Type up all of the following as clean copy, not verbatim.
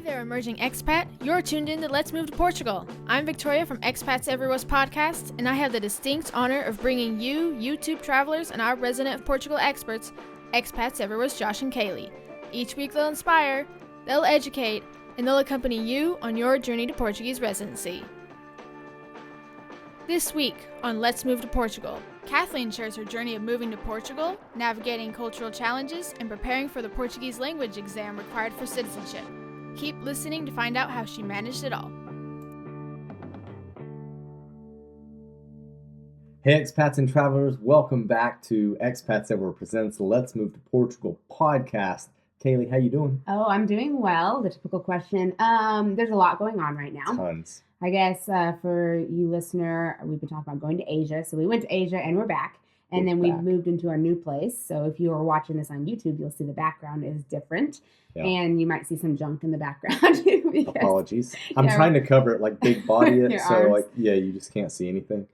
Hey there, emerging expat. You're tuned in to Let's Move to Portugal. I'm Victoria from Expats Everywhere's podcast, and I have the distinct honor of bringing you, YouTube travelers, and our resident of Portugal experts, Expats Everywhere's Josh and Kalie. Each week they'll inspire, they'll educate, and they'll accompany you on your journey to Portuguese residency. This week on Let's Move to Portugal, Kathleen shares her journey of moving to Portugal, navigating cultural challenges, and preparing for the Portuguese language exam required for citizenship. Keep listening to find out how she managed it all. Hey expats and travelers, welcome back to Expats Everywhere presents the Let's Move to Portugal podcast. Kalie, how you doing? Oh, I'm doing well. The typical question. There's a lot going on right now. Tons. I guess for you listener, we've been talking about going to Asia. So we went to Asia and we're back. And then we moved into our new place. So if you are watching this on YouTube, you'll see the background is different. Yeah. And you might see some junk in the background. Apologies. I'm trying to cover it, like big body it. So arms. You just can't see anything.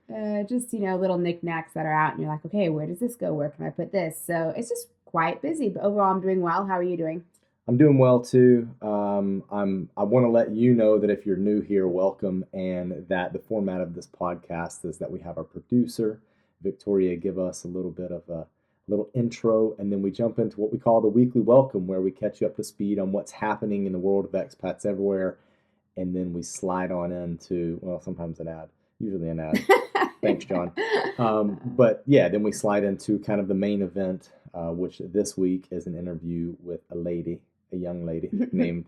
Just, little knickknacks that are out. And you're like, okay, where does this go? Where can I put this? So it's just quite busy. But overall, I'm doing well. How are you doing? I'm doing well, too. I want to let you know that if you're new here, welcome. And that the format of this podcast is that we have our producer, Victoria, give us a little bit of a little intro, and then we jump into what we call the weekly welcome, where we catch you up to speed on what's happening in the world of expats everywhere, and then we slide on into, well, sometimes an ad, usually an ad. Thanks, John. But yeah, then we slide into kind of the main event, which this week is an interview with a young lady named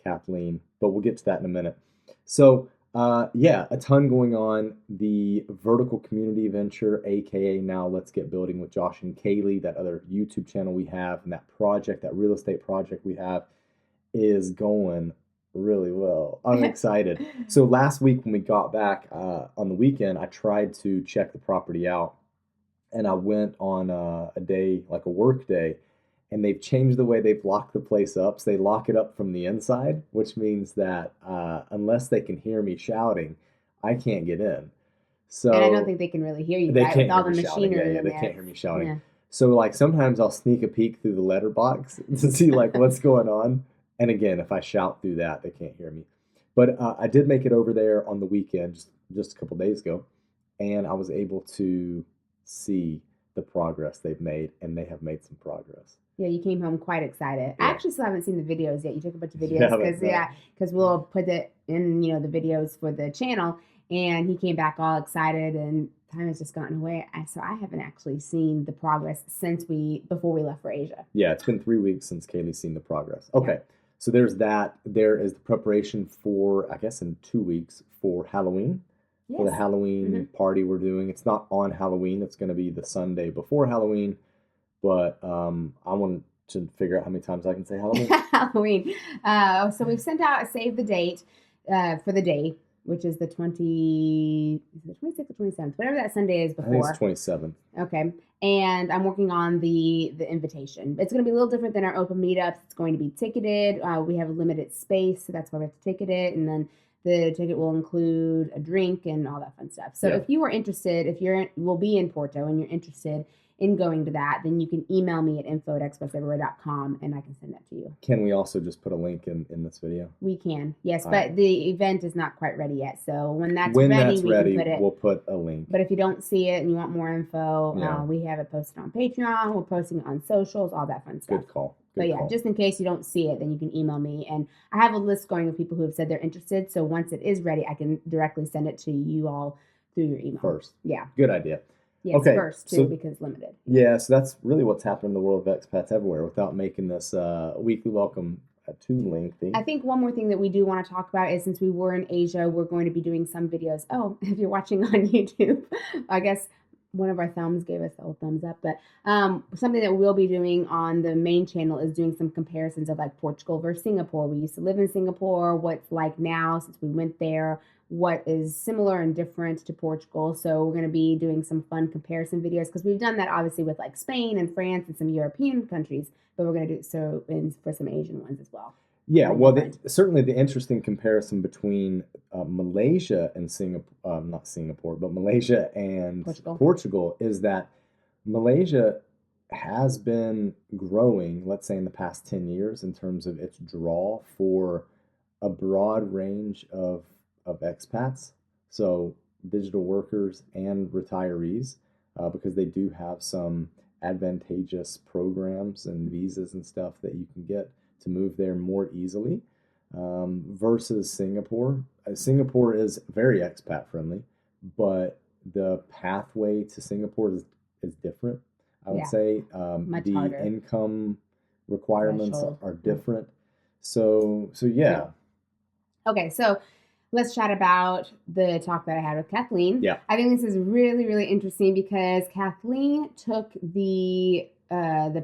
Kathleen, but we'll get to that in a minute. So a ton going on. The vertical community venture, aka now Let's Get Building with Josh and Kalie, that other YouTube channel we have, and that project, that real estate project we have, is going really well. I'm excited. So last week when we got back on the weekend, I tried to check the property out, and I went on a day, like a work day, and they've changed the way they've locked the place up. So they lock it up from the inside, which means that unless they can hear me shouting, I can't get in. So, and I don't think they can really hear you, they right? Can't With all hear the me shouting. machinery. Yeah, they can't hear me shouting. Yeah. So sometimes I'll sneak a peek through the letterbox to see what's going on. And again, if I shout through that, they can't hear me. But I did make it over there on the weekend, just a couple days ago, and I was able to see the progress they've made, and they have made some progress. Yeah, you came home quite excited. Yeah. I actually still haven't seen the videos yet. You took a bunch of videos because we'll put it in, the videos for the channel. And he came back all excited, and time has just gotten away. So I haven't actually seen the progress before we left for Asia. Yeah, it's been 3 weeks since Kalie's seen the progress. Okay, So there's that. There is the preparation for, I guess, in 2 weeks for Halloween. Yes. For the Halloween party we're doing. It's not on Halloween. It's going to be the Sunday before Halloween. But I want to figure out how many times I can say Halloween. Halloween. So we've sent out a save the date for the day, which is the 26th or 27th, whatever that Sunday is before. I think it's 27th. Okay. And I'm working on the invitation. It's going to be a little different than our open meetups. It's going to be ticketed. We have a limited space, so that's why we have to ticket it. And then the ticket will include a drink and all that fun stuff. So if you are interested, we'll be in Porto and you're interested in going to that, then you can email me at info@expatseverywhere.com and I can send that to you. Can we also just put a link in this video? We can, yes, but the event is not quite ready yet. So when that's ready, we'll put a link. But if you don't see it and you want more info, we have it posted on Patreon. We're posting it on socials, all that fun stuff. Good call. Just in case you don't see it, then you can email me. And I have a list going of people who have said they're interested. So once it is ready, I can directly send it to you all through your email. First. Yeah. Good idea. Yes, first, too, because limited. Yeah, so that's really what's happened in the world of expats everywhere without making this weekly welcome too lengthy. I think one more thing that we do want to talk about is since we were in Asia, we're going to be doing some videos. Oh, if you're watching on YouTube, I guess one of our thumbs gave us the old thumbs up. But something that we'll be doing on the main channel is doing some comparisons of Portugal versus Singapore. We used to live in Singapore, what's like now since we went there, what is similar and different to Portugal. So we're going to be doing some fun comparison videos because we've done that obviously with Spain and France and some European countries, but we're going to do so for some Asian ones as well. Yeah, certainly the interesting comparison between Malaysia and Malaysia and Portugal is that Malaysia has been growing, let's say in the past 10 years in terms of its draw for a broad range of expats, so digital workers and retirees, because they do have some advantageous programs and visas and stuff that you can get to move there more easily, versus Singapore. Singapore is very expat friendly, but the pathway to Singapore is different. I would say Much the harder. income requirements Threshold. are different. So yeah. Okay, so let's chat about the talk that I had with Kathleen. Yeah. I think this is really, really interesting because Kathleen took the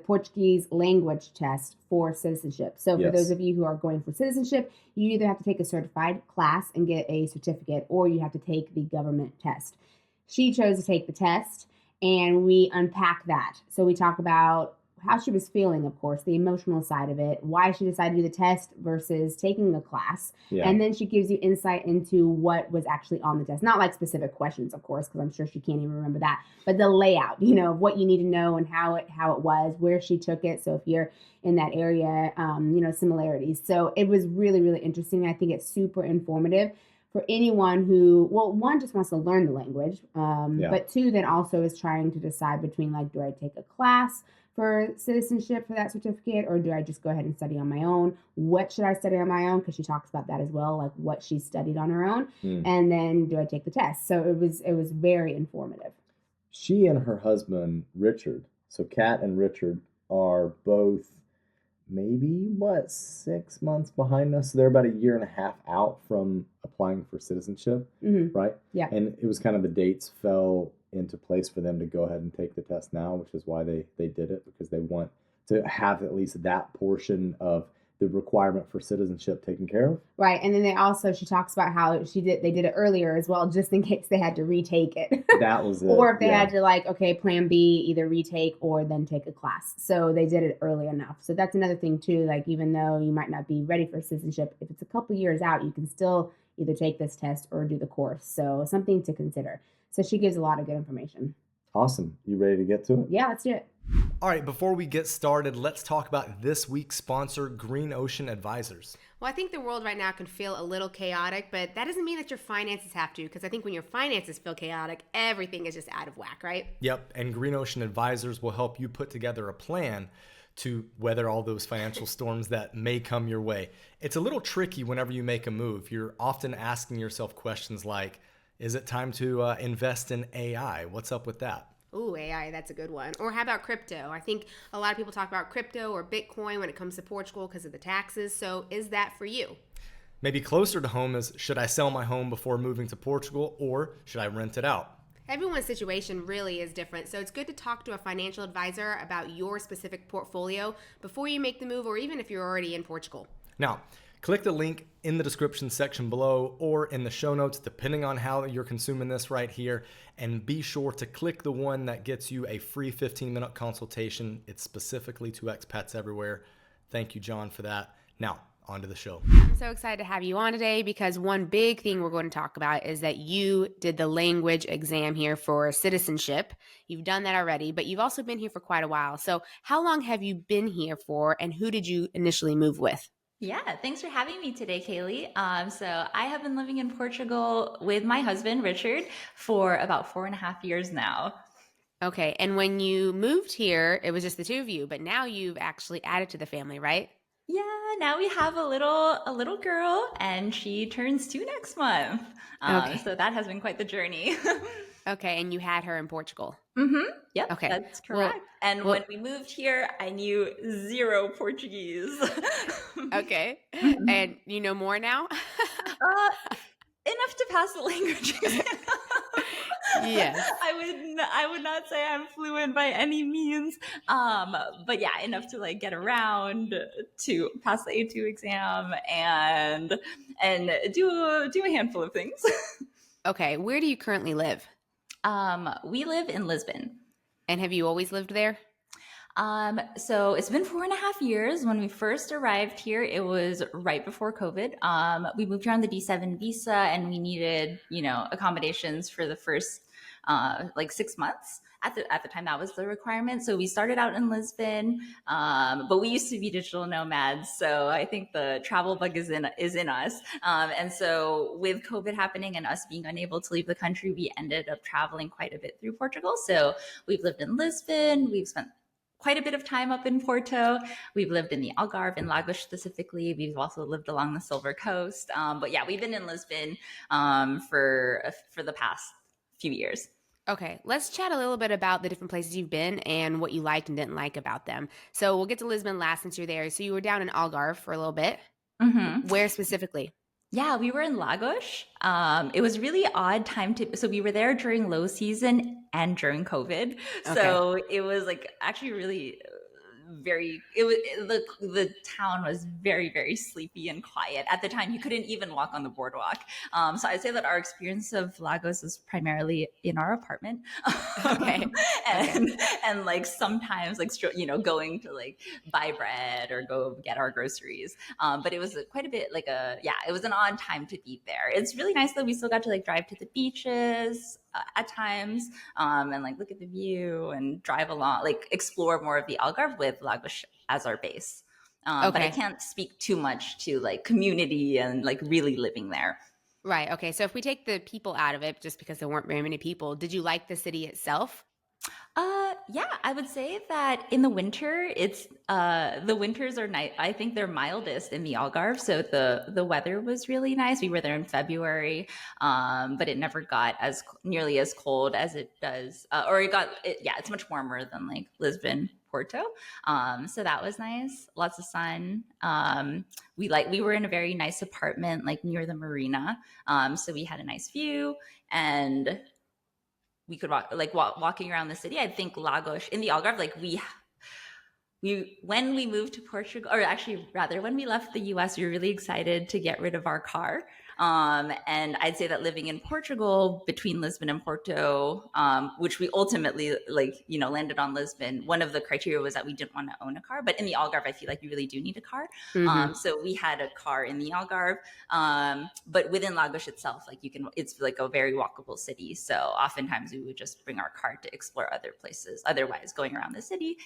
Portuguese language test for citizenship. So for Yes. those of you who are going for citizenship, you either have to take a certified class and get a certificate, or you have to take the government test. She chose to take the test, and we unpack that. So we talk about how she was feeling, of course, the emotional side of it, why she decided to do the test versus taking a class. Yeah. And then she gives you insight into what was actually on the test. Not like specific questions, of course, because I'm sure she can't even remember that, but the layout, of what you need to know and how it was, where she took it. So if you're in that area, similarities. So it was really, really interesting. I think it's super informative for anyone who, well, one, just wants to learn the language, but two, then also is trying to decide between, like, do I take a class for citizenship for that certificate, or do I just go ahead and study on my own? What should I study on my own? Because she talks about that as well, like what she studied on her own. And then do I take the test? So it was very informative. She and her husband, Richard, so Kat and Richard are both maybe 6 months behind us. So they're about a year and a half out from applying for citizenship, right? Yeah. And it was kind of the dates fell into place for them to go ahead and take the test now, which is why they did it, because they want to have at least that portion of the requirement for citizenship taken care of. Right. And then she talks about how they did it earlier as well, just in case they had to retake it. That was it. Or if they had to plan B, either retake or then take a class. So they did it early enough. So that's another thing too. Like, even though you might not be ready for citizenship, if it's a couple years out, you can still either take this test or do the course. So something to consider. So she gives a lot of good information. Awesome. You ready to get to it? Yeah, let's do it. All right, before we get started, let's talk about this week's sponsor, Green Ocean Advisors. Well, I think the world right now can feel a little chaotic, but that doesn't mean that your finances have to, because I think when your finances feel chaotic, everything is just out of whack, right? Yep, and Green Ocean Advisors will help you put together a plan to weather all those financial storms that may come your way. It's a little tricky whenever you make a move. You're often asking yourself questions like, is it time to invest in AI? What's up with that? Ooh, AI, that's a good one. Or how about crypto? I think a lot of people talk about crypto or Bitcoin when it comes to Portugal because of the taxes. So is that for you? Maybe closer to home is, should I sell my home before moving to Portugal, or should I rent it out? Everyone's situation really is different, so it's good to talk to a financial advisor about your specific portfolio before you make the move, or even if you're already in Portugal. Now, click the link in the description section below or in the show notes, depending on how you're consuming this right here. And be sure to click the one that gets you a free 15-minute consultation. It's specifically to Expats Everywhere. Thank you, John, for that. Now, on to the show. I'm so excited to have you on today because one big thing we're going to talk about is that you did the language exam here for citizenship. You've done that already, but you've also been here for quite a while. So how long have you been here for, and who did you initially move with? Yeah, thanks for having me today, Kalie. So I have been living in Portugal with my husband, Richard, for about 4.5 years now. Okay, and when you moved here, it was just the two of you, but now you've actually added to the family, right? Yeah, now we have a little girl, and she turns 2 next month. Okay. So that has been quite the journey. Okay, and you had her in Portugal. Mm-hmm. Yep, Okay. that's correct. When we moved here, I knew 0 Portuguese. Okay, and you know more now? Enough to pass the language exam. Yes. I would not say I'm fluent by any means. But yeah, enough to get around, to pass the A2 exam and do a handful of things. Okay, where do you currently live? We live in Lisbon. And have you always lived there? So it's been 4.5 years. When we first arrived here, it was right before COVID. We moved here on the D7 visa, and we needed, accommodations for the first 6 months. at the time that was the requirement. So we started out in Lisbon, but we used to be digital nomads. So I think the travel bug is in us. And so with COVID happening and us being unable to leave the country, we ended up traveling quite a bit through Portugal. So we've lived in Lisbon. We've spent quite a bit of time up in Porto. We've lived in the Algarve, in Lagos specifically. We've also lived along the Silver Coast. But yeah, we've been in Lisbon for the past few years. Okay, let's chat a little bit about the different places you've been and what you liked and didn't like about them. So we'll get to Lisbon last since you're there. So you were down in Algarve for a little bit. Mm-hmm. Where specifically? Yeah, we were in Lagos. It was really odd time so we were there during low season and during COVID. So it was like actually really the town was very, very sleepy and quiet. At the time, you couldn't even walk on the boardwalk. So I'd say that our experience of Lagos was primarily in our apartment. And like sometimes like, going to like buy bread or go get our groceries. But it was quite a bit like it was an odd time to be there. It's really nice that we still got to like drive to the beaches at times, and like look at the view and drive along, like explore more of the Algarve with Lagos as our base. But I can't speak too much to like community and like really living there. Right. Okay. So if we take the people out of it, just because there weren't very many people, did you like the city itself? Yeah, I would say that in the winter, it's the winters are nice. I think they're mildest in the Algarve, so the weather was really nice. We were there in February, but it never got nearly as cold as it does, it's much warmer than like Lisbon, Porto. So that was nice. Lots of sun. We were in a very nice apartment, like near the marina, so we had a nice view and we could walking around the city. I think Lagos in the Algarve, like we when we moved to Portugal, or actually rather when we left the US, we were really excited to get rid of our car. And I'd say that living in Portugal between Lisbon and Porto, which we ultimately landed on Lisbon, one of the criteria was that we didn't want to own a car. But in the Algarve, I feel like you really do need a car. Mm-hmm. So we had a car in the Algarve, but within Lagos itself, it's like a very walkable city. So oftentimes we would just bring our car to explore other places. Otherwise, going around the city,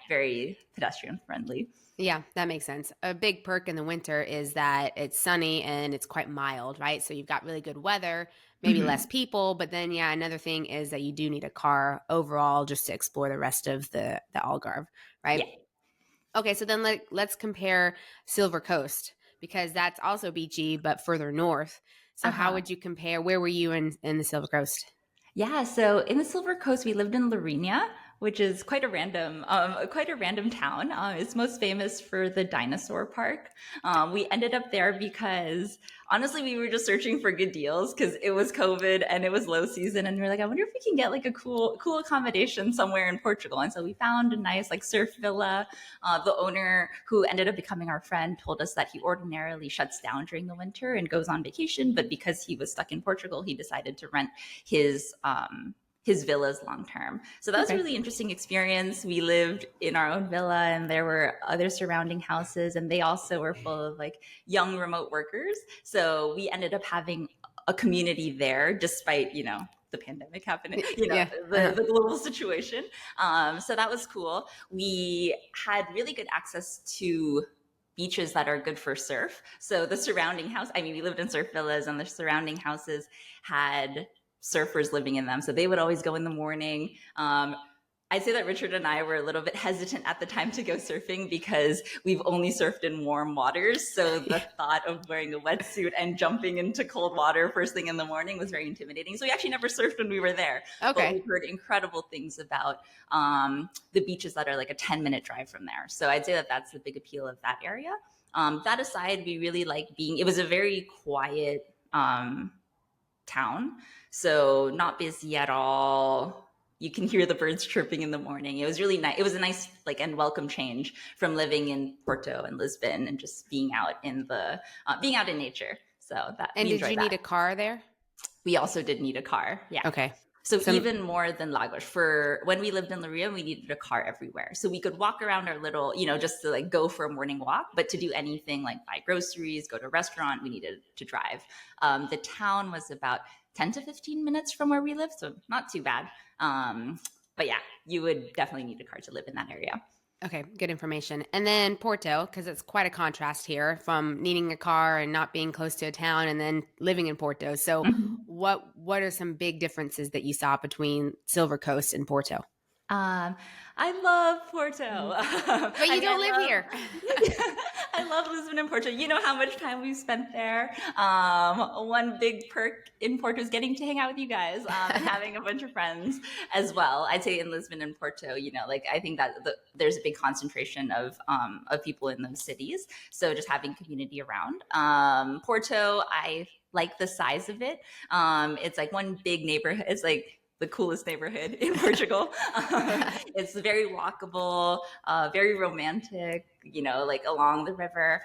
very pedestrian friendly. Yeah, that makes sense. A big perk in the winter is that it's sunny and it's quite mild, right? So you've got really good weather, maybe less people, but then another thing is that you do need a car overall just to explore the rest of the Algarve, right? Yeah. Okay, so then let's compare Silver Coast, because that's also beachy but further north. So how would you compare? Where were you in the Silver Coast? Yeah, so in the Silver Coast, we lived in Lourinhã, which is quite a random town. It's most famous for the dinosaur park. We ended up there because honestly, we were just searching for good deals because it was COVID and it was low season. And we were like, I wonder if we can get like a cool accommodation somewhere in Portugal. And so we found a nice like surf villa. The owner, who ended up becoming our friend, told us that he ordinarily shuts down during the winter and goes on vacation. But because he was stuck in Portugal, he decided to rent his villas long term. So that was a really interesting experience. We lived in our own villa and there were other surrounding houses, and they also were full of like young remote workers. So we ended up having a community there despite, the pandemic happening, the global situation. So that was cool. We had really good access to beaches that are good for surf. So the surrounding house, we lived in surf villas, and the surrounding houses had surfers living in them. So they would always go in the morning. I'd say that Richard and I were a little bit hesitant at the time to go surfing because we've only surfed in warm waters. So the thought of wearing a wetsuit and jumping into cold water first thing in the morning was very intimidating. So we actually never surfed when we were there. Okay. But we heard incredible things about the beaches that are like a 10-minute drive from there. So I'd say that that's the big appeal of that area. That aside, we really like it was a very quiet town. So not busy at all. You can hear the birds chirping in the morning. It was really nice. It was a nice and welcome change from living in Porto and Lisbon and just being out in nature. So that. And did you need a car there? We also did need a car. Yeah. Okay. So even more than Lagos. For when we lived in La Ria, we needed a car everywhere. So we could walk around our little, just to like go for a morning walk. But to do anything like buy groceries, go to a restaurant, we needed to drive. The town was about 10 to 15 minutes from where we live. So not too bad. But yeah, you would definitely need a car to live in that area. Okay, good information. And then Porto, because it's quite a contrast here from needing a car and not being close to a town and then living in Porto. So what are some big differences that you saw between Silver Coast and Porto? I love Porto. But you don't live here. I love Lisbon and Porto. You know how much time we've spent there. One big perk in Porto is getting to hang out with you guys and having a bunch of friends as well. I'd say in Lisbon and Porto, I think that there's a big concentration of people in those cities. So just having community around. Porto, I like the size of it. It's like one big neighborhood. It's like the coolest neighborhood in Portugal. It's very walkable, very romantic, like along the river.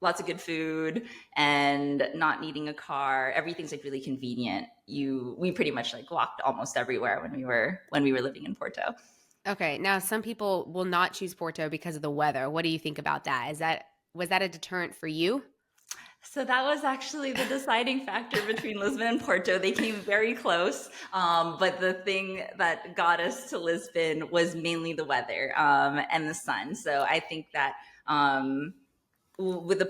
Lots of good food and not needing a car. Everything's like really convenient. We pretty much like walked almost everywhere when we were living in Porto. Okay. Now some people will not choose Porto because of the weather. What do you think about that? Was that a deterrent for you? So that was actually the deciding factor between Lisbon and Porto. They came very close, but the thing that got us to Lisbon was mainly the weather and the sun. So I think that with the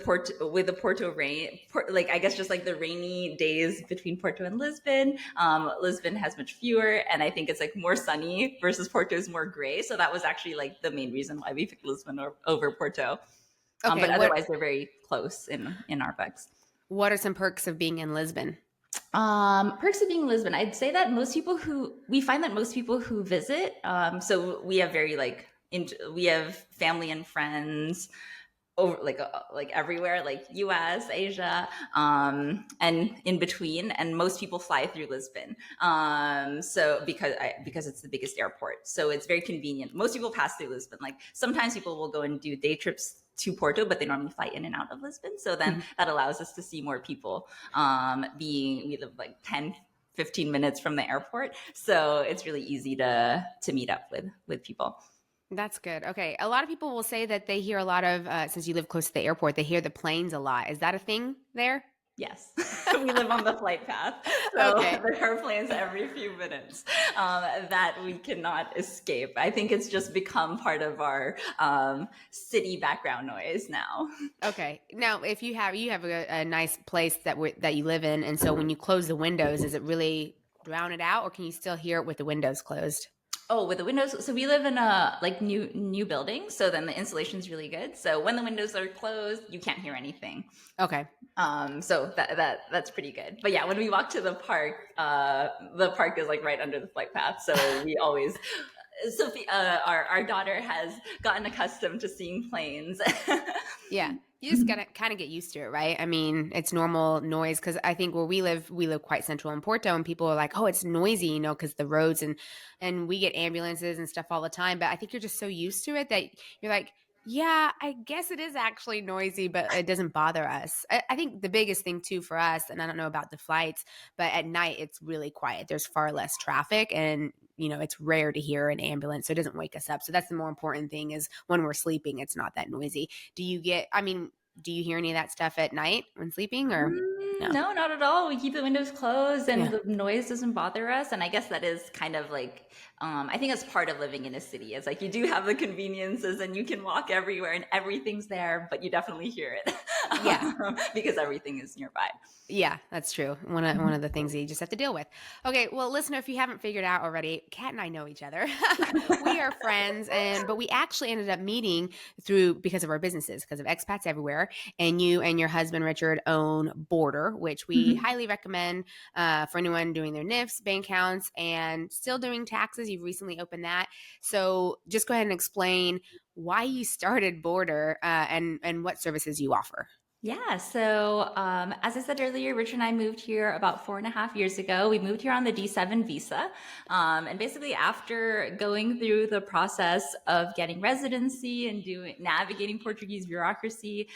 Porto rain, I guess just like the rainy days between Porto and Lisbon, Lisbon has much fewer, and I think it's like more sunny versus Porto is more gray. So that was actually like the main reason why we picked Lisbon over Porto. Okay, but otherwise, they're very close in our books. What are some perks of being in Lisbon? Perks of being in Lisbon, I'd say that we find that most people who visit, so we have we have family and friends over like everywhere, like US, Asia, and in between, and most people fly through Lisbon. So because it's the biggest airport, so it's very convenient. Most people pass through Lisbon. Like sometimes people will go and do day trips to Porto, but they normally fly in and out of Lisbon. So then that allows us to see more people. We live like 10, 15 minutes from the airport, so it's really easy to meet up with people. That's good. Okay. A lot of people will say that they hear a lot of, since you live close to the airport, they hear the planes a lot. Is that a thing there? Yes. We live on the flight path. So Okay. there are planes every few minutes that we cannot escape. I think it's just become part of our city background noise now. Okay. Now, if you have a nice place that you live in, and so when you close the windows, does it really drown it out, or can you still hear it with the windows closed? Oh, with the windows. So we live in a new building. So then the insulation is really good. So when the windows are closed, you can't hear anything. Okay. So that's pretty good. But yeah, when we walk to the park is like right under the flight path. So we always, Sophie, our daughter has gotten accustomed to seeing planes. Yeah. You just gotta kind of get used to it, right? I mean, it's normal noise, because I think where we live quite central in Porto, and people are like, oh, it's noisy, because the roads and we get ambulances and stuff all the time. But I think you're just so used to it that you're like, yeah, I guess it is actually noisy, but it doesn't bother us. I think the biggest thing too for us, and I don't know about the flights, but at night it's really quiet. There's far less traffic, and it's rare to hear an ambulance, so it doesn't wake us up. So that's the more important thing, is when we're sleeping, it's not that noisy. Do you hear any of that stuff at night when sleeping, or? No, not at all. We keep the windows closed, and the noise doesn't bother us. And I guess that is kind of like, I think that's part of living in a city. It's like you do have the conveniences, and you can walk everywhere, and everything's there, but you definitely hear it. Yeah. Because everything is nearby. Yeah, that's true. One of the things that you just have to deal with. Okay, well, listener, if you haven't figured out already, Kat and I know each other. We are friends, but we actually ended up meeting because of our businesses, because of Expats Everywhere, and you and your husband Richard own Bordr, which we highly recommend for anyone doing their NIFs, bank accounts, and still doing taxes. You've recently opened that, so just go ahead and explain why you started Bordr and what services you offer. Yeah, so as I said earlier, Richard and I moved here about 4.5 years ago. We moved here on the D7 visa. And basically, after going through the process of getting residency and navigating Portuguese bureaucracy,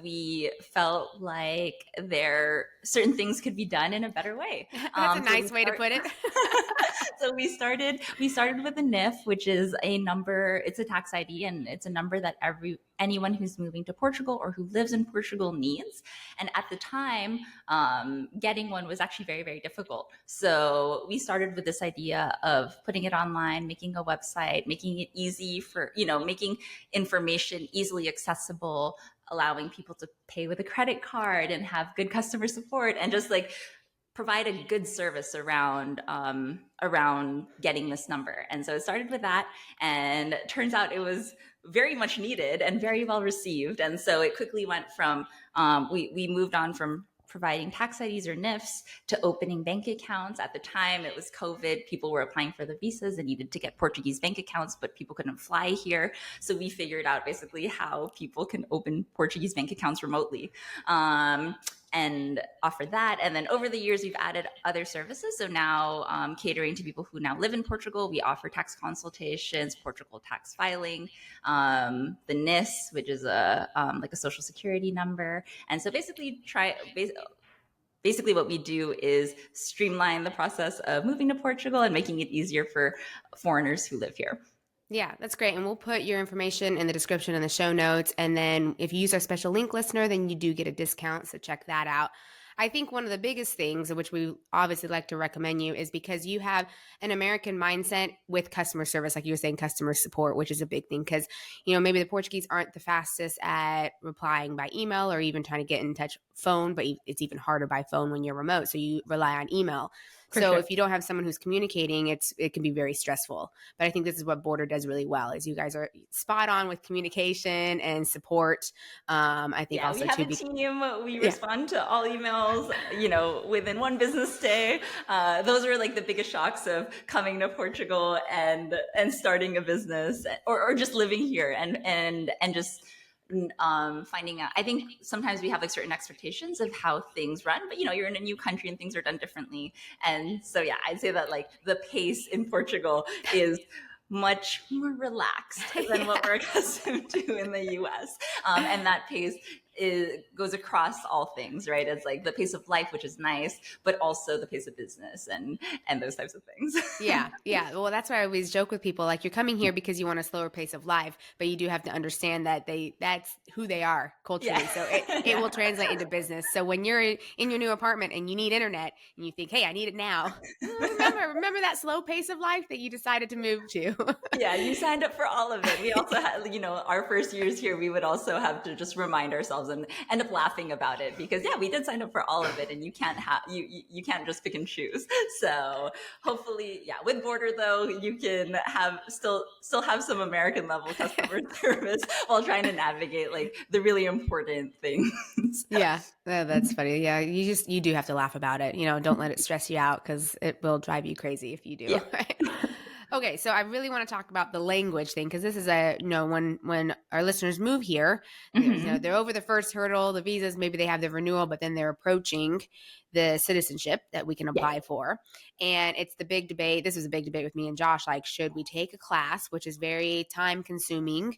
we felt like certain things could be done in a better way. That's a nice way to put it. So we started with a NIF, which is a number. It's a tax ID, and it's a number that anyone who's moving to Portugal or who lives in Portugal needs. And at the time, getting one was actually very, very difficult. So we started with this idea of putting it online, making a website, making it easy making information easily accessible, allowing people to pay with a credit card and have good customer support, and just like provide a good service around getting this number. And so it started with that, and it turns out it was very much needed and very well received. And so it quickly went from we moved on from providing tax IDs or NIFs to opening bank accounts. At the time, it was COVID. People were applying for the visas and needed to get Portuguese bank accounts, but people couldn't fly here. So we figured out basically how people can open Portuguese bank accounts remotely. And offer that. And then over the years, we've added other services. So now catering to people who now live in Portugal, we offer tax consultations, Portugal tax filing, the NIS, which is like a social security number. And so basically what we do is streamline the process of moving to Portugal and making it easier for foreigners who live here. Yeah, that's great. And we'll put your information in the description in the show notes. And then if you use our special link listener, then you do get a discount. So check that out. I think one of the biggest things, which we obviously like to recommend you, is because you have an American mindset with customer service, like you were saying, customer support, which is a big thing. Because, maybe the Portuguese aren't the fastest at replying by email or even trying to get in touch phone, but it's even harder by phone when you're remote. So you rely on email. So if you don't have someone who's communicating, it can be very stressful. But I think this is what Bordr does really well, is you guys are spot on with communication and support. I think also we have a team. We respond to all emails, within one business day. Those were like the biggest shocks of coming to Portugal and starting a business, or just living here and just finding out. I think sometimes we have like certain expectations of how things run, but you're in a new country and things are done differently. And so I'd say that like the pace in Portugal is much more relaxed than what we're accustomed to in the US. And that pace goes across all things, right? It's like the pace of life, which is nice, but also the pace of business and those types of things. Yeah. Well, that's why I always joke with people, like, you're coming here because you want a slower pace of life, but you do have to understand that that's who they are culturally. Yeah. So it will translate into business. So when you're in your new apartment and you need internet and you think, hey, I need it now, remember that slow pace of life that you decided to move to. Yeah, you signed up for all of it. We also had, our first years here, we would also have to just remind ourselves and end up laughing about it because we did sign up for all of it, and you can't you can't just pick and choose. So hopefully, with Bordr though, you can still have some American level customer service while trying to navigate like the really important things. Yeah, that's funny. Yeah, you do have to laugh about it. Don't let it stress you out because it will drive you crazy if you do. Yeah. Right? Okay, so I really want to talk about the language thing because this is when our listeners move here, they're over the first hurdle, the visas, maybe they have the renewal, but then they're approaching the citizenship that we can apply for. And it's the big debate. This was a big debate with me and Josh, like, should we take a class, which is very time consuming,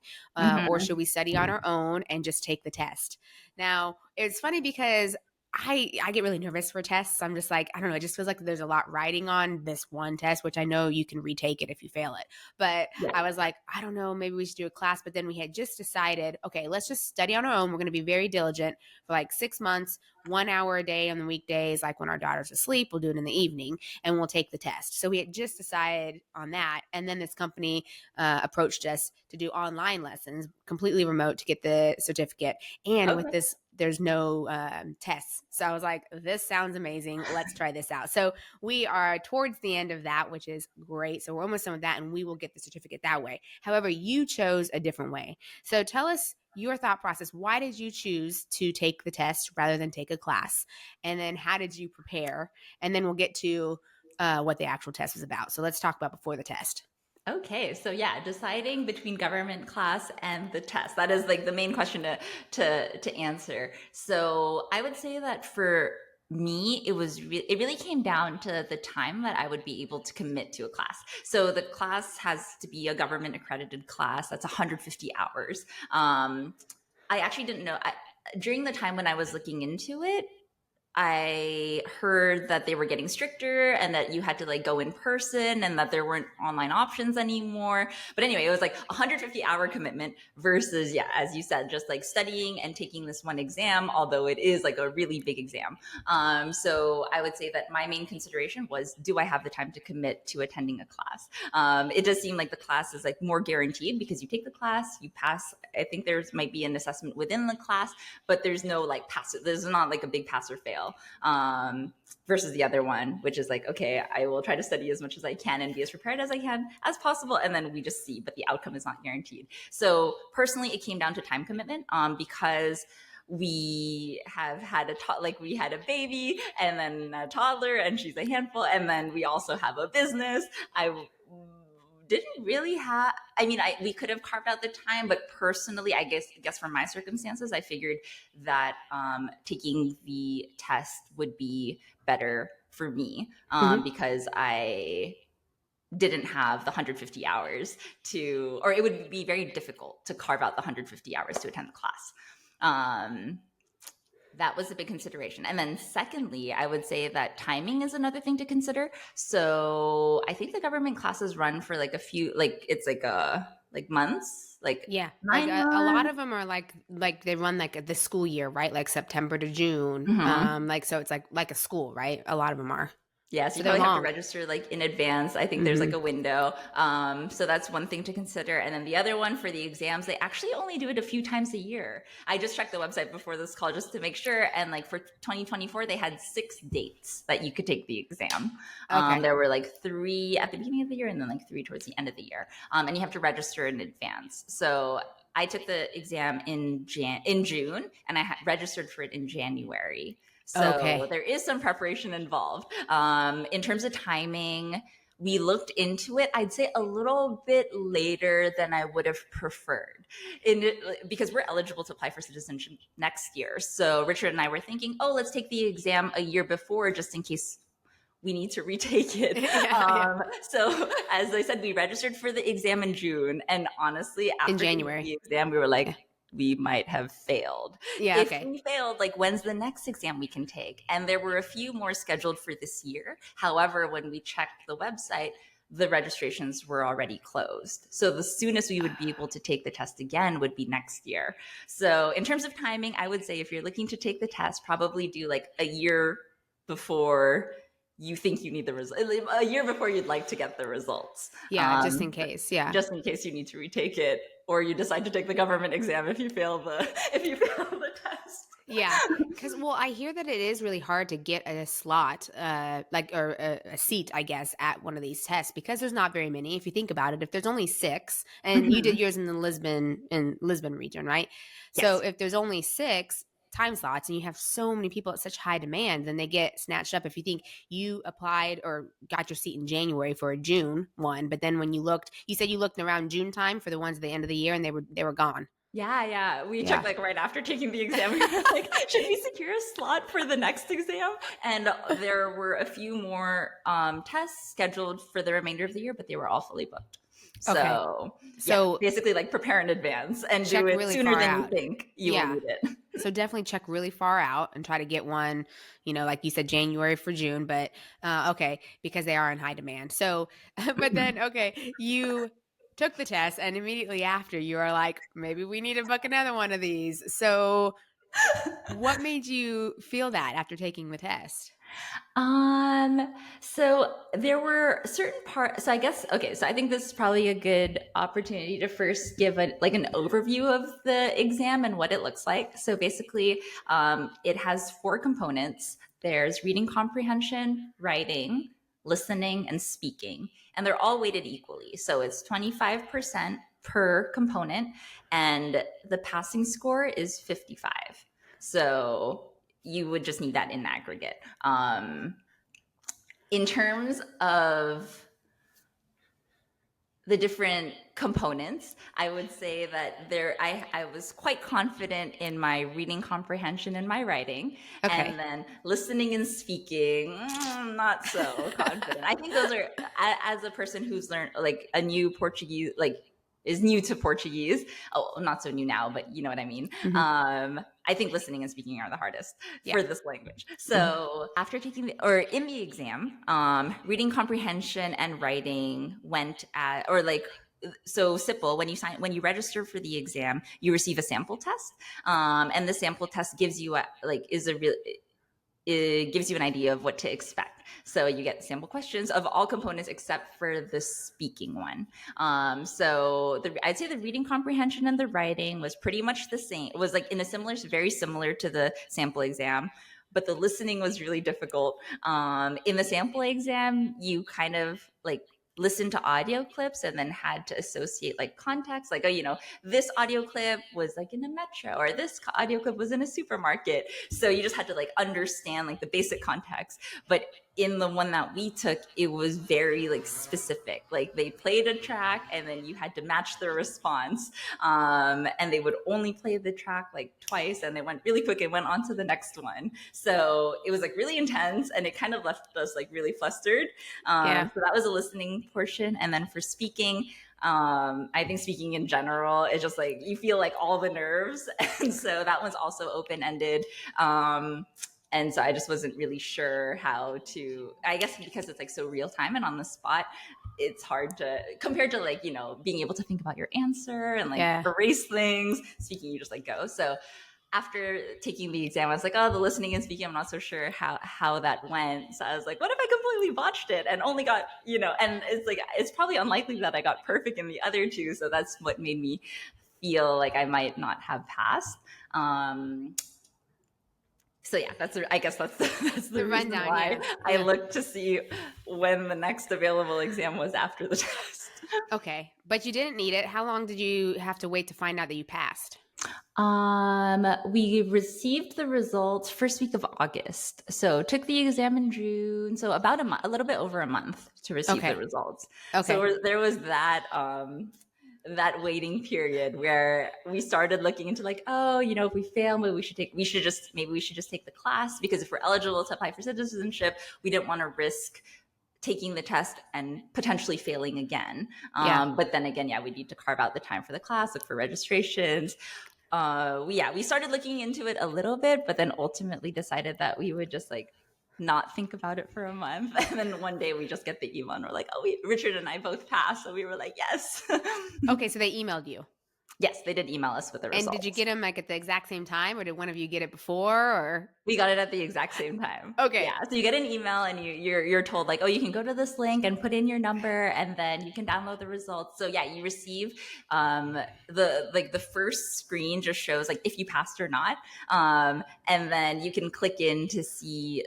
or should we study on our own and just take the test? Now, it's funny because I get really nervous for tests. I'm just like, I don't know. It just feels like there's a lot riding on this one test, which I know you can retake it if you fail it. But I was like, I don't know, maybe we should do a class. But then we had just decided, okay, let's just study on our own. We're going to be very diligent for like 6 months, 1 hour a day on the weekdays. Like when our daughter's asleep, we'll do it in the evening and we'll take the test. So we had just decided on that. And then this company approached us to do online lessons, completely remote, to get the certificate. And with this, there's no tests. So I was like, this sounds amazing. Let's try this out. So we are towards the end of that, which is great. So we're almost done with that and we will get the certificate that way. However, you chose a different way. So tell us your thought process. Why did you choose to take the test rather than take a class? And then how did you prepare? And then we'll get to what the actual test was about. So let's talk about before the test. Okay, so yeah, deciding between government class and the test. That is like the main question to answer. So I would say that for me, it really came down to the time that I would be able to commit to a class. So the class has to be a government accredited class. That's 150 hours. I actually didn't know. During the time when I was looking into it, I heard that they were getting stricter and that you had to like go in person and that there weren't online options anymore. But anyway, it was like 150-hour commitment versus, yeah, as you said, just like studying and taking this one exam, although it is like a really big exam. So I would say that my main consideration was, do I have the time to commit to attending a class? It does seem like the class is like more guaranteed because you take the class, you pass. I think there's might be an assessment within the class, but there's no like pass. There's not like a big pass or fail. Versus the other one, which is like, okay, I will try to study as much as I can and be as prepared as I can as possible, and then we just see, but the outcome is not guaranteed. So personally, it came down to time commitment because we have had we had a baby and then a toddler, and she's a handful, and then we also have a business. I didn't really have, we could have carved out the time, but personally, I guess for my circumstances, I figured that taking the test would be better for me because I didn't have the 150 hours or it would be very difficult to carve out the 150 hours to attend the class. That was a big consideration. And then secondly, I would say that timing is another thing to consider. So I think the government classes run for like a few, like it's like months, like yeah, like a lot of them are like they run like the school year, right? Like September to June. Like, so it's like a school, right? A lot of them are. Yeah, so you probably have to register like in advance. I think there's like a window. So that's one thing to consider. And then the other one for the exams, they actually only do it a few times a year. I just checked the website before this call just to make sure. And like for 2024, they had 6 dates that you could take the exam. Okay. There were like 3 at the beginning of the year and then like 3 towards the end of the year. And you have to register in advance. So I took the exam in June and I registered for it in January. So there is some preparation involved. In terms of timing, we looked into it, I'd say a little bit later than I would have preferred because we're eligible to apply for citizenship next year. So Richard and I were thinking, let's take the exam a year before just in case we need to retake it. So as I said, we registered for the exam in June. And honestly, after January, the exam, we were like, we might have failed. Yeah, if we failed, like when's the next exam we can take? And there were a few more scheduled for this year. However, when we checked the website, the registrations were already closed. So the soonest we would be able to take the test again would be next year. So in terms of timing, I would say if you're looking to take the test, probably do like a year before you think you need the result, a year before you'd like to get the results. Yeah, just in case. Yeah, just in case you need to retake it, or you decide to take the government exam if you fail the test. Yeah, because I hear that it is really hard to get a slot, or a seat, I guess, at one of these tests because there's not very many. If you think about it, if there's only 6, and you did yours in the Lisbon region, right? Yes. So if there's only 6 time slots and you have so many people at such high demand, then they get snatched up. If you think you applied or got your seat in January for a June one, but then when you said you looked around June time for the ones at the end of the year and they were gone. Yeah. We checked like right after taking the exam. We were like, should we secure a slot for the next exam? And there were a few more tests scheduled for the remainder of the year, but they were all fully booked. So basically like prepare in advance and do it really sooner than you think you will need it. So definitely check really far out and try to get one, like you said, January for June, but because they are in high demand. So, but then, you took the test and immediately after you are like, maybe we need to book another one of these. So what made you feel that after taking the test? So there were certain parts, so I guess, so I think this is probably a good opportunity to first give an overview of the exam and what it looks like. So basically, it has 4 components. There's reading comprehension, writing, listening, and speaking, and they're all weighted equally. So it's 25% per component, and the passing score is 55. So you would just need that in aggregate. In terms of the different components, I would say that I was quite confident in my reading comprehension and my writing. Okay. And then listening and speaking, not so confident. I think those are, as a person who's learned like a new Portuguese, like is new to Portuguese. Oh, not so new now, but you know what I mean. I think listening and speaking are the hardest for this language. So after taking in the exam, reading comprehension and writing went at, or like, so SIPL, when you register for the exam, you receive a sample test. And the sample test gives you it gives you an idea of what to expect. So you get sample questions of all components except for the speaking one. So I'd say the reading comprehension and the writing was pretty much the same. It was like very similar to the sample exam, but the listening was really difficult. In the sample exam, you kind of like listened to audio clips and then had to associate like context, like, this audio clip was like in a metro, or this audio clip was in a supermarket. So you just had to like understand like the basic context. But in the one that we took, it was very like specific. Like they played a track and then you had to match their response. And they would only play the track like twice, and they went really quick and went on to the next one. So it was like really intense, and it kind of left us like really flustered. So that was a listening portion. And then for speaking, I think speaking in general is just like you feel like all the nerves. And so that one's also open-ended. And so I just wasn't really sure how to, I guess because it's like so real time and on the spot, it's hard to, compared to like, being able to think about your answer and like erase things. Speaking, you just like go. So after taking the exam, I was like, oh, the listening and speaking, I'm not so sure how that went. So I was like, what if I completely botched it and only got, and it's like, it's probably unlikely that I got perfect in the other two. So that's what made me feel like I might not have passed. So yeah, I guess that's the reason rundown, why I looked to see when the next available exam was after the test. Okay, but you didn't need it. How long did you have to wait to find out that you passed? We received the results first week of August. So took the exam in June. So about a little bit over a month to receive the results. Okay. So there was that waiting period where we started looking into like, if we fail, maybe we should just take the class, because if we're eligible to apply for citizenship, we didn't want to risk taking the test and potentially failing again. But then again, we need to carve out the time for the class, look for registrations. We started looking into it a little bit, but then ultimately decided that we would just like not think about it for a month. And then one day we just get the email and we're like, Richard and I both passed. So we were like, yes. Okay. So they emailed you. Yes, they did email us with the results. And did you get them like at the exact same time, or did one of you get it before? Or we got it at the exact same time. Okay. Yeah. So you get an email and you're told like, you can go to this link and put in your number and then you can download the results. So yeah, you receive the first screen just shows like if you passed or not. And then you can click in to see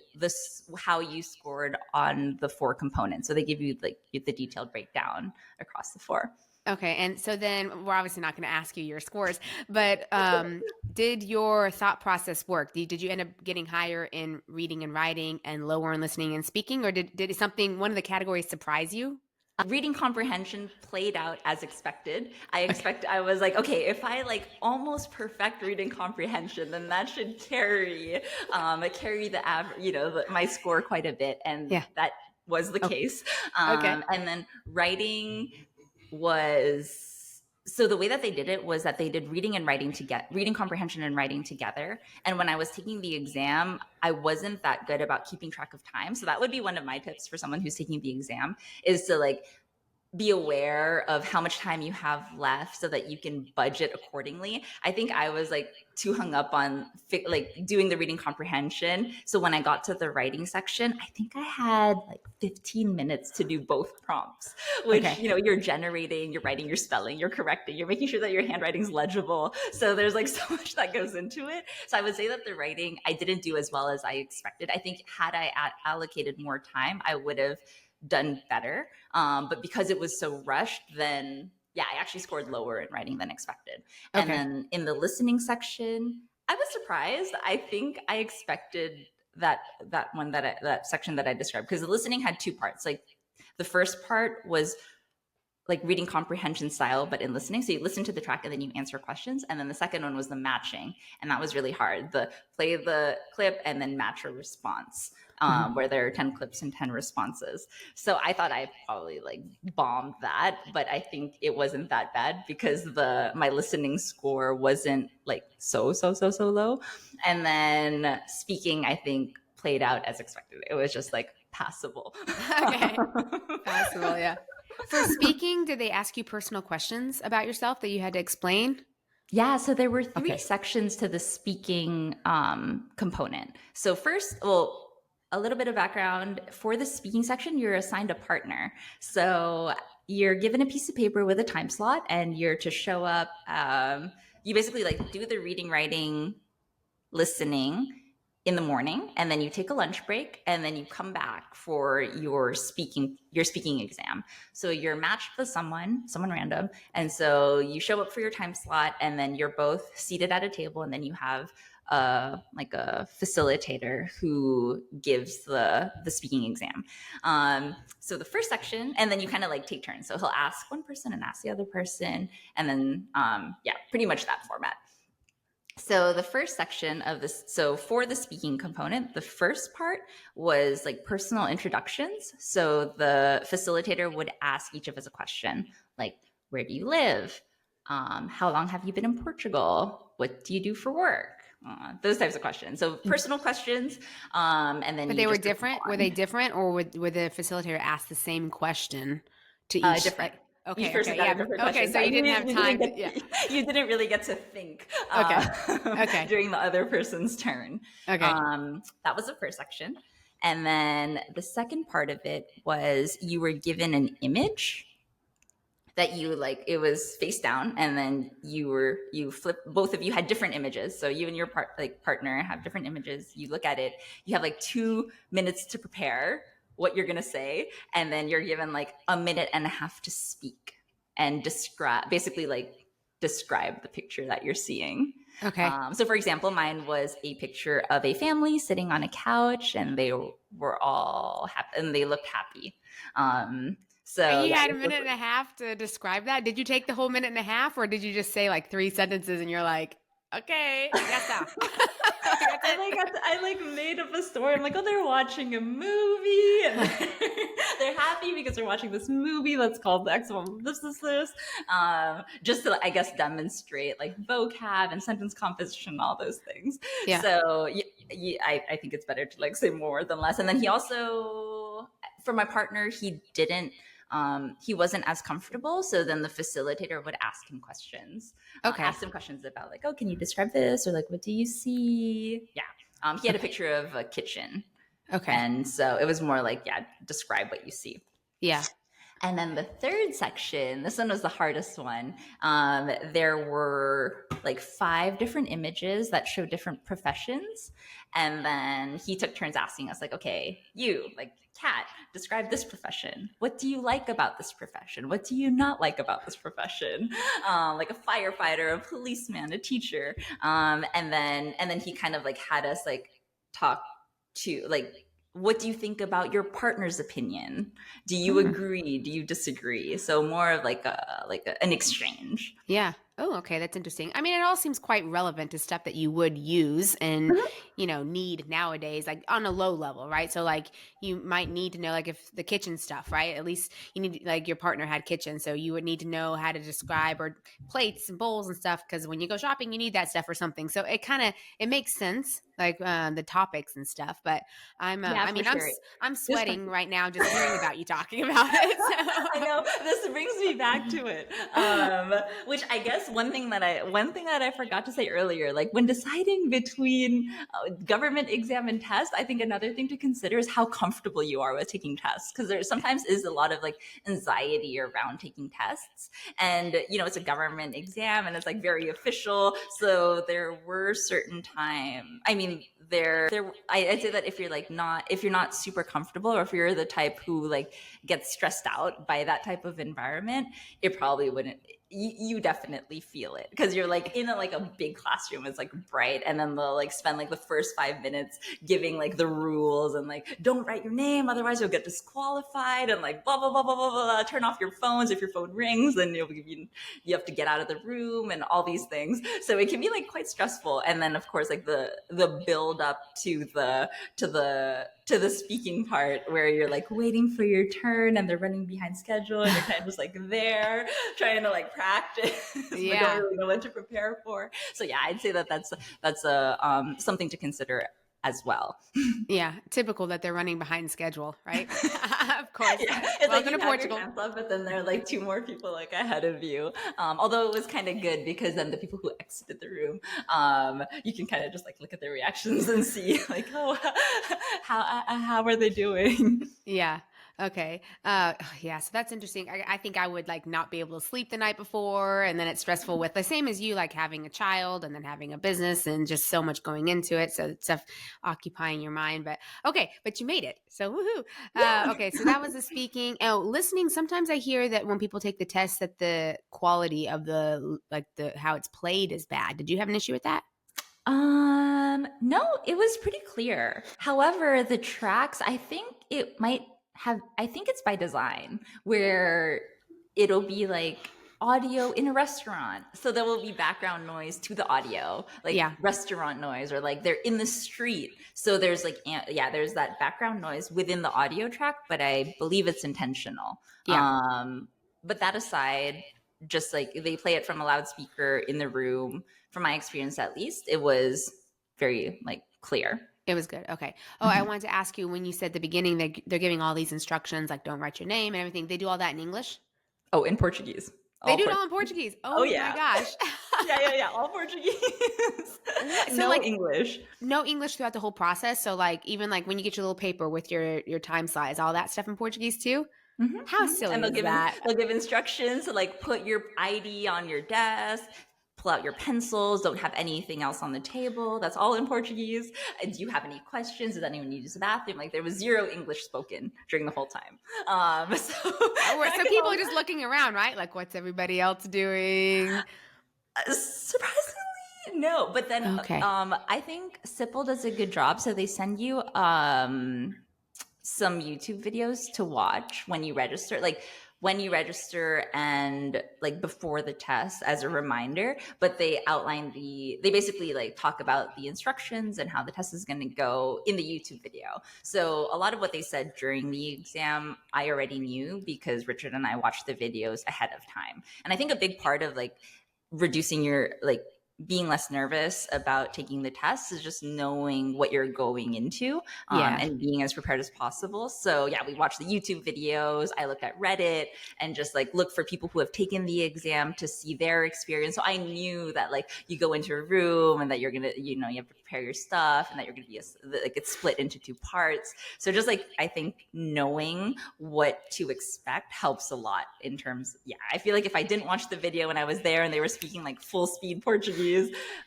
how you scored on the 4 components. So they give you like the detailed breakdown across the 4. Okay. And so then we're obviously not going to ask you your scores, but did your thought process work? Did you end up getting higher in reading and writing and lower in listening and speaking? Or did one of the categories surprise you? Reading comprehension played out as expected. I was like, okay, if I like almost perfect reading comprehension, then that should carry the average, my score quite a bit. And that was the case. And then writing so the way that they did it was that they did reading comprehension and writing together. And when I was taking the exam, I wasn't that good about keeping track of time. So that would be one of my tips for someone who's taking the exam, is to like be aware of how much time you have left so that you can budget accordingly. I think I was like too hung up on like doing the reading comprehension. So when I got to the writing section, I think I had like 15 minutes to do both prompts, which, you're generating, you're writing, you're spelling, you're correcting, you're making sure that your handwriting's legible. So there's like so much that goes into it. So I would say that the writing, I didn't do as well as I expected. I think had I allocated more time, I would have done better. But because it was so rushed, then I actually scored lower in writing than expected. And then in the listening section, I was surprised. I think I expected that section that I described, because the listening had 2 parts. Like the first part was like reading comprehension style, but in listening. So you listen to the track and then you answer questions. And then the second one was the matching. And that was really hard. The play the clip and then match a response, where there are 10 clips and 10 responses. So I thought I probably like bombed that, but I think it wasn't that bad because my listening score wasn't like so low. And then speaking, I think played out as expected. It was just like passable. Okay. Passable, yeah. For speaking, did they ask you personal questions about yourself that you had to explain? Yeah, so there were three sections to the speaking component. So first, well, a little bit of background. For the speaking section, you're assigned a partner. So you're given a piece of paper with a time slot and you're to show up. You basically like do the reading, writing, listening in the morning, and then you take a lunch break, and then you come back for your speaking exam. So you're matched with someone random, and so you show up for your time slot, and then you're both seated at a table, and then you have like a facilitator who gives the speaking exam. So the first section, and then you kind of like take turns. So he'll ask one person and ask the other person, and then pretty much that format. So the first section of this, so for the speaking component, the first part was like personal introductions. So the facilitator would ask each of us a question, like, where do you live? How long have you been in Portugal? What do you do for work? Those types of questions. So personal questions. And then But they were different? Were they different, or would the facilitator ask the same question to each? Different. Okay. Each person got a different question. So you didn't have time. You didn't really get to think during the other person's turn. Okay. That was the first section. And then the second part of it was you were given an image that you like, it was face down, and then you flip, both of you had different images. So you and your partner have different images. You look at it, you have like 2 minutes to prepare what you're going to say. And then you're given like a minute and a half to speak and describe the picture that you're seeing. Okay. So for example, mine was a picture of a family sitting on a couch, and they were all happy and they looked happy. So you had a minute and a half to describe that. Did you take the whole minute and a half, or did you just say like 3 sentences and you're like, okay, that's that. I made up a story. I'm like, oh, they're watching a movie, and they're happy because they're watching this movie that's called the this. Just to, I guess, demonstrate like vocab and sentence composition, all those things. Yeah. So I think it's better to like say more than less. And then he also, for my partner, he wasn't as comfortable. So then the facilitator would ask him questions. Ask him questions about like, oh, can you describe this? Or like, what do you see? Yeah. He had a picture of a kitchen. Okay. And so it was more like, describe what you see. Yeah. And then the third section, this one was the hardest one. There were like 5 different images that show different professions. And then he took turns asking us like, okay, you, like Kat, describe this profession. What do you like about this profession? What do you not like about this profession? Like a firefighter, a policeman, a teacher. And then he kind of like had us like talk to like, what do you think about your partner's opinion? Do you agree? Do you disagree? So more of like an exchange. Yeah. Oh, okay. That's interesting. I mean, it all seems quite relevant to stuff that you would use and, need nowadays, like on a low level, right? So like you might need to know like if the kitchen stuff, right? At least you need, like your partner had kitchen. So you would need to know how to describe or plates and bowls and stuff. Cause when you go shopping, you need that stuff or something. So it makes sense, like the topics and stuff, but I'm sweating right now just hearing about you talking about it. So. I know, this brings me back to it. Which I guess one thing that I forgot to say earlier, like when deciding between government exam and test, I think another thing to consider is how comfortable you are with taking tests, because there sometimes is a lot of like anxiety around taking tests, and it's a government exam and it's like very official. So there were certain time. I mean, I'd say that if you're not super comfortable, or if you're the type who like gets stressed out by that type of environment, it probably wouldn't. you definitely feel it because you're like in a big classroom. It's like bright, and then they'll like spend like the first 5 minutes giving like the rules and like, don't write your name, otherwise you'll get disqualified, and like blah blah blah blah blah blah. Turn off your phones. If your phone rings, then you have to get out of the room and all these things. So it can be like quite stressful. And then of course like the build up to the speaking part where you're like waiting for your turn and they're running behind schedule and you're kind of just like there trying to like practice but don't really know what to prepare for. So yeah, I'd say that's a something to consider as well. Yeah, typical that they're running behind schedule, right? Of course. Yeah. It's Welcome like to Portugal. But then there are like 2 more people like ahead of you. Although it was kind of good because then the people who exited the room, you can kind of just like look at their reactions and see like, oh, how are they doing? Yeah. Okay. Yeah. So that's interesting. I think I would like not be able to sleep the night before, and then it's stressful with the same as you, like having a child and then having a business and just so much going into it. So it's stuff occupying your mind. But okay, but you made it. So woohoo. Okay. So that was the speaking. Oh, listening. Sometimes I hear that when people take the test that the quality of the how it's played is bad. Did you have an issue with that? No, it was pretty clear. However, the tracks, I think it's by design where it'll be like audio in a restaurant. So there will be background noise to the audio, like restaurant noise, or like they're in the street. So there's like, there's that background noise within the audio track, but I believe it's intentional. Yeah. But that aside, just like they play it from a loudspeaker in the room. From my experience, at least, it was very like clear. It was good. Okay. Oh, I wanted to ask you, when you said at the beginning they're giving all these instructions, like don't write your name and everything, they do all that in English? Oh, in Portuguese. They do it all in Portuguese. Oh yeah. My gosh. yeah. All Portuguese. So no like English. No English throughout the whole process. So like even like when you get your little paper with your time slides, all that stuff in Portuguese too? Mm-hmm. How silly is that? They'll give instructions to like put your ID on your desk, pull out your pencils, don't have anything else on the table. That's all in Portuguese. Do you have any questions? Does anyone need to use the bathroom? Like there was zero English spoken during the whole time. So people are just looking around, right? Like what's everybody else doing? Surprisingly, no. But then I think Sipple does a good job. So they send you some YouTube videos to watch when you register. Like when you register and like before the test as a reminder, but they basically like talk about the instructions and how the test is going to go in the YouTube video. So a lot of what they said during the exam, I already knew because Richard and I watched the videos ahead of time. And I think a big part of like reducing your like being less nervous about taking the test is just knowing what you're going into and being as prepared as possible. So yeah, we watched the YouTube videos. I looked at Reddit and just like look for people who have taken the exam to see their experience. So I knew that like you go into a room and that you're going to, you have to prepare your stuff and that you're going to be like it's split into 2 parts. So just like, I think knowing what to expect helps a lot in terms. Yeah. I feel like if I didn't watch the video when I was there and they were speaking like full speed Portuguese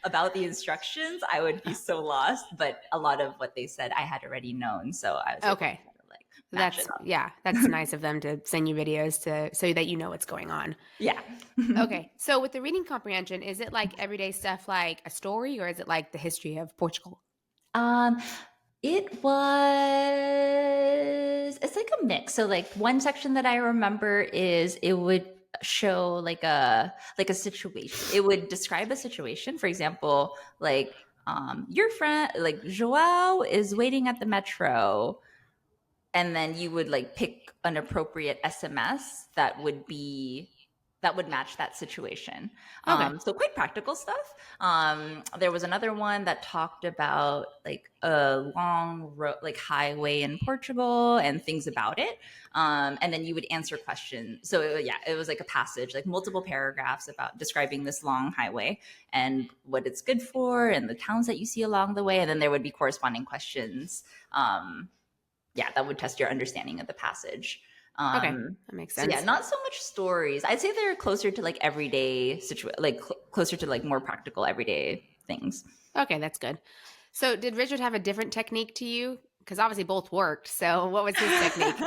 about the instructions, I would be so lost. But a lot of what they said I had already known, so I was okay. That's nice of them to send you videos so that you know what's going on. Yeah. Okay. So with the reading comprehension, is it like everyday stuff like a story, or is it like the history of Portugal? It's like a mix. So like one section that I remember is it would show like a situation. It would describe a situation. For example, like your friend, like Joao is waiting at the metro, and then you would like pick an appropriate SMS that would match that situation. Okay. So quite practical stuff. There was another one that talked about like a long road, like highway in Portugal and things about it. And then you would answer questions. So it was like a passage, like multiple paragraphs about describing this long highway and what it's good for and the towns that you see along the way. And then there would be corresponding questions. That would test your understanding of the passage. Okay, that makes sense. So not so much stories. I'd say they're closer to like everyday closer to like more practical everyday things. Okay, that's good. So did Richard have a different technique to you? Because obviously both worked. So what was his technique?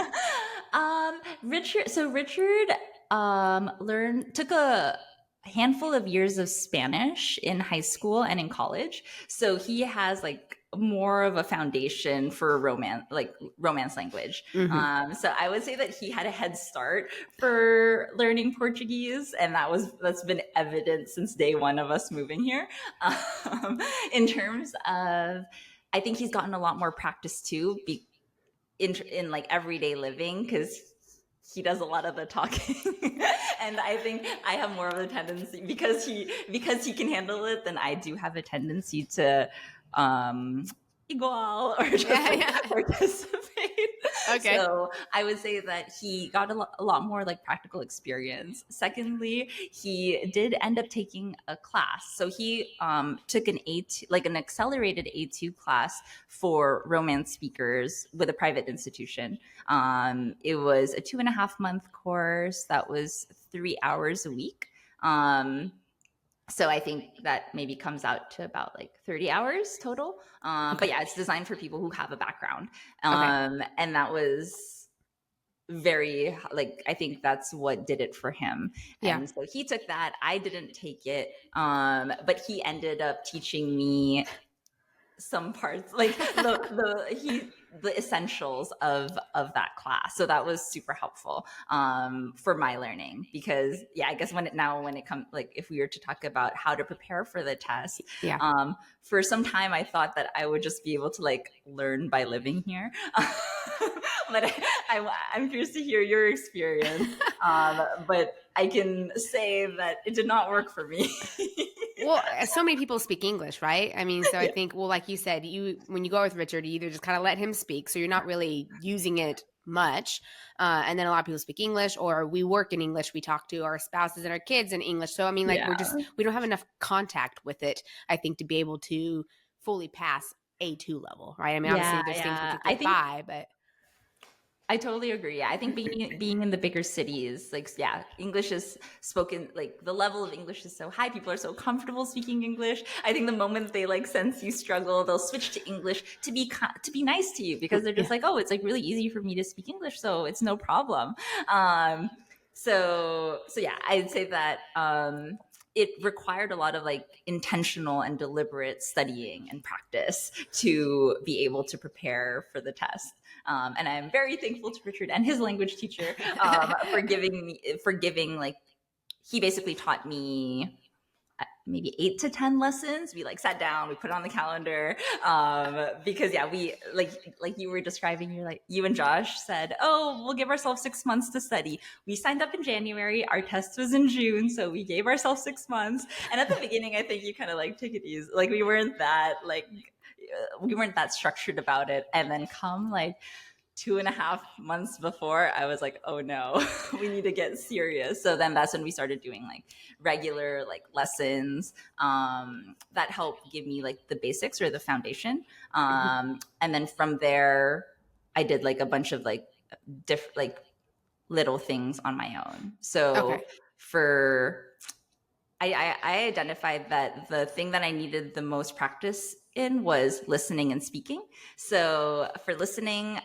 Richard took a handful of years of Spanish in high school and in college. So he has like more of a foundation for romance language. So I would say that he had a head start for learning Portuguese, and that's been evident since day one of us moving here. In terms of, I think he's gotten a lot more practice too, in like everyday living, because he does a lot of the talking. And I think I have more of a tendency, because he can handle it, then I do have a tendency to igual or just participate. Okay. So I would say that he got a lot more like practical experience. Secondly, he did end up taking a class. So he took an accelerated A2 class for Romance speakers with a private institution. It was a 2.5-month course that was 3 hours a week. So I think that maybe comes out to about like 30 hours total. But yeah, it's designed for people who have a background. And that was very, like, I think that's what did it for him. Yeah. And so he took that. I didn't take it. But he ended up teaching me some parts, like the essentials of that class. So that was super helpful for my learning, because I guess when it comes, like, if we were to talk about how to prepare for the test, for some time I thought that I would just be able to like learn by living here. But I'm curious to hear your experience. But I can say that it did not work for me. Well, so many people speak English, right? I mean, so I think, well, like you said, when you go with Richard, you either just kind of let him speak, so you're not really using it much. And then a lot of people speak English, or we work in English. We talk to our spouses and our kids in English. So, I mean, like we don't have enough contact with it, I think, to be able to fully pass A2 level, right? I mean, obviously there's things we could get by, but. I totally agree. I think being in the bigger cities, like, English is spoken, like the level of English is so high. People are so comfortable speaking English. I think the moment they like sense you struggle, they'll switch to English to be nice to you, because they're just like, oh, it's like really easy for me to speak English, so it's no problem. So I'd say that it required a lot of like intentional and deliberate studying and practice to be able to prepare for the test. And I'm very thankful to Richard and his language teacher for giving like, he basically taught me maybe 8 to 10 lessons. We like sat down, we put it on the calendar, because we like you were describing, you and Josh said, oh, we'll give ourselves 6 months to study. We signed up in January, our test was in June, so we gave ourselves 6 months. And at the beginning, I think you kind of like took it easy, like we weren't that structured about it. And then come like 2.5 months before, I was like, oh no, we need to get serious. So then that's when we started doing like regular like lessons that helped give me like the basics or the foundation. And then from there, I did like a bunch of like different like little things on my own. So I identified that the thing that I needed the most practice in was listening and speaking. So for listening,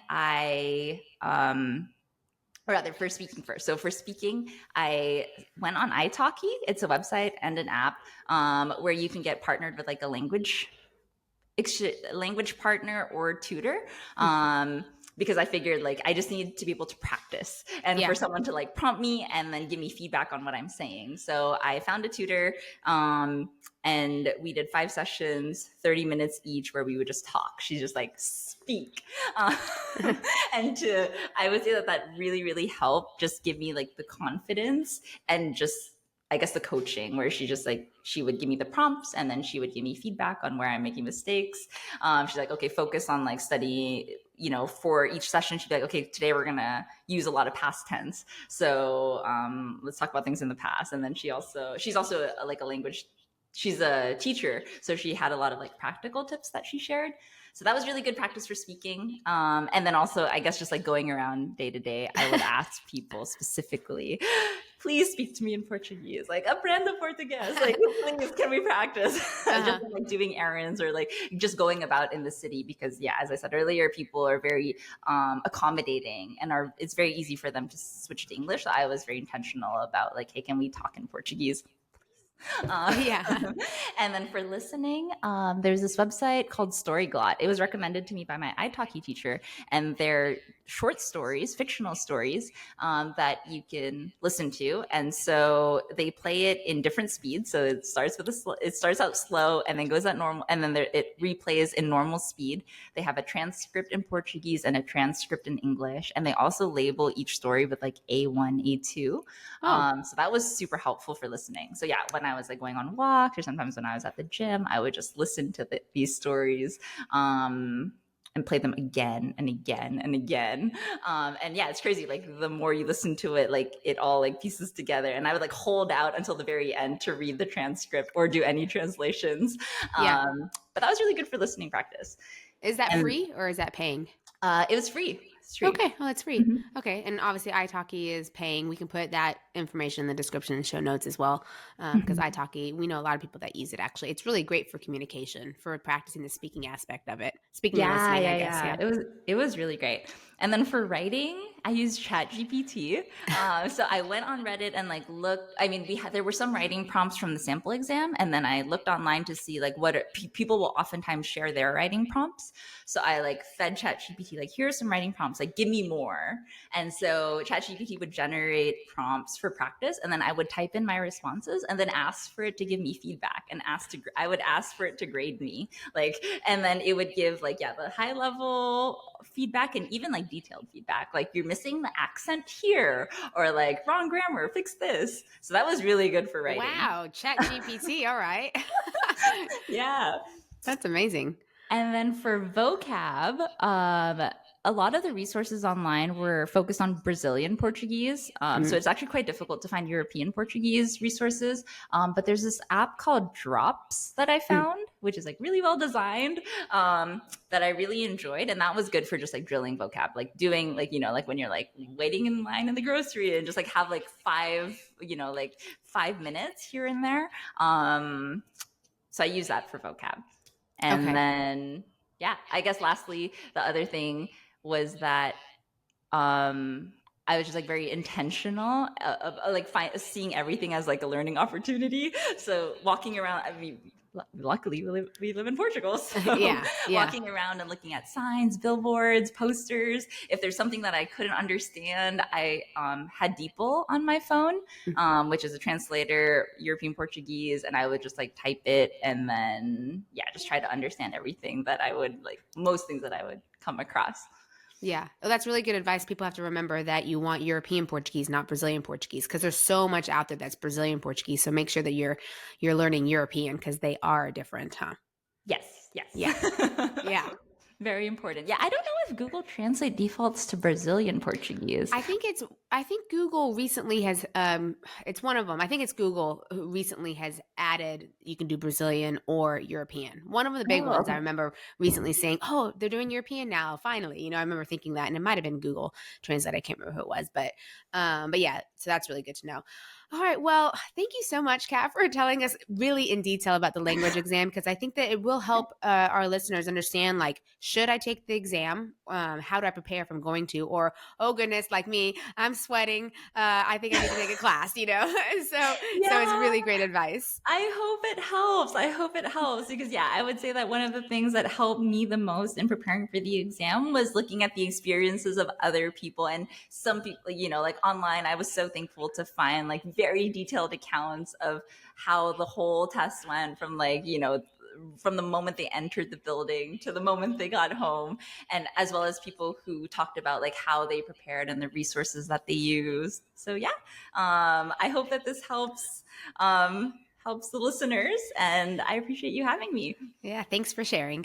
for speaking first. So for speaking, I went on italki. It's a website and an app where you can get partnered with like a language partner or tutor. Because I figured like I just need to be able to practice and for someone to like prompt me and then give me feedback on what I'm saying. So I found a tutor and we did 5 sessions, 30 minutes each, where we would just talk. She's just like, speak. And I would say that really, really helped just give me like the confidence and just, I guess, the coaching, where she would give me the prompts and then she would give me feedback on where I'm making mistakes. She's like, okay, focus on like study, for each session. She'd be like, okay, today we're going to use a lot of past tense. So let's talk about things in the past. And then she's also she's a teacher. So she had a lot of like practical tips that she shared. So that was really good practice for speaking. And then also, I guess, just like going around day to day, I would ask people specifically, please speak to me in Portuguese, like aprenda português, like please, can we practice? Just like doing errands or like just going about in the city, because as I said earlier, people are very accommodating and it's very easy for them to switch to English. So I was very intentional about like, hey, can we talk in Portuguese? Yeah. And then for listening, there's this website called Storyglot. It was recommended to me by my italki teacher, and they're short stories, fictional stories that you can listen to. And so they play it in different speeds. So it starts with it starts out slow and then goes at normal, and then it replays in normal speed. They have a transcript in Portuguese and a transcript in English, and they also label each story with like A1, A2. So that was super helpful for listening. So yeah, when I was like going on walks or sometimes when I was at the gym, I would just listen to these stories and play them again and again and again. And yeah, it's crazy. Like the more you listen to it, like it all like pieces together. And I would like hold out until the very end to read the transcript or do any translations. Yeah. But that was really good for listening practice. Is that free or is that paying? It was free. It's free. Okay, well, it's free. Mm-hmm. Okay, and obviously italki is paying. We can put that information in the description and show notes as well, because italki, we know a lot of people that use it. Actually, it's really great for communication, for practicing the speaking aspect of it. Speaking and listening, I guess. Yeah, it was really great. And then for writing, I used ChatGPT. So I went on Reddit and like looked. I mean, there were some writing prompts from the sample exam, and then I looked online to see like what people will oftentimes share their writing prompts. So I like fed ChatGPT like, here are some writing prompts, like give me more. And so ChatGPT would generate prompts for practice, and then I would type in my responses and then ask for it to give me feedback and I would ask for it to grade me, like, and then it would give like, yeah, the high level feedback and even like detailed feedback, like you're missing the accent here, or like wrong grammar, fix this. So that was really good for writing. Wow, ChatGPT, all right. Yeah. That's amazing. And then for vocab, a lot of the resources online were focused on Brazilian Portuguese. So it's actually quite difficult to find European Portuguese resources. But there's this app called Drops that I found, which is like really well designed, that I really enjoyed. And that was good for just like drilling vocab, like doing like, you know, like when you're like waiting in line in the grocery and just like have like 5 minutes here and there. So I use that for vocab. And then, yeah, I guess lastly, the other thing was that I was just like very intentional of like seeing everything as like a learning opportunity. So walking around, I mean, luckily we live in Portugal. So yeah. Walking around and looking at signs, billboards, posters. If there's something that I couldn't understand, I had DeepL on my phone, which is a translator, European Portuguese, and I would just like type it and then, yeah, just try to understand everything that I would like, most things that I would come across. Yeah. Well, that's really good advice. People have to remember that you want European Portuguese, not Brazilian Portuguese, because there's so much out there that's Brazilian Portuguese. So make sure that you're learning European, because they are different, huh? Yes. Yeah. Yeah. Very important. Yeah, I don't know if Google Translate defaults to Brazilian Portuguese. I think Google recently has it's one of them. I think it's Google who recently has added you can do Brazilian or European. One of the big ones I remember recently saying, "Oh, they're doing European now, finally." You know, I remember thinking that, and it might have been Google Translate. I can't remember who it was, but yeah, so that's really good to know. All right. Well, thank you so much, Kat, for telling us really in detail about the language exam, because I think that it will help our listeners understand, like, should I take the exam? How do I prepare if I'm going to? Or, oh, goodness, like me, I'm sweating. I think I need to take a class, you know? So it's really great advice. I hope it helps because, yeah, I would say that one of the things that helped me the most in preparing for the exam was looking at the experiences of other people. And some people, you know, like online, I was so thankful to find like very detailed accounts of how the whole test went from like, you know, from the moment they entered the building to the moment they got home, and as well as people who talked about like how they prepared and the resources that they used. So yeah, I hope that this helps the listeners, and I appreciate you having me. Yeah, thanks for sharing.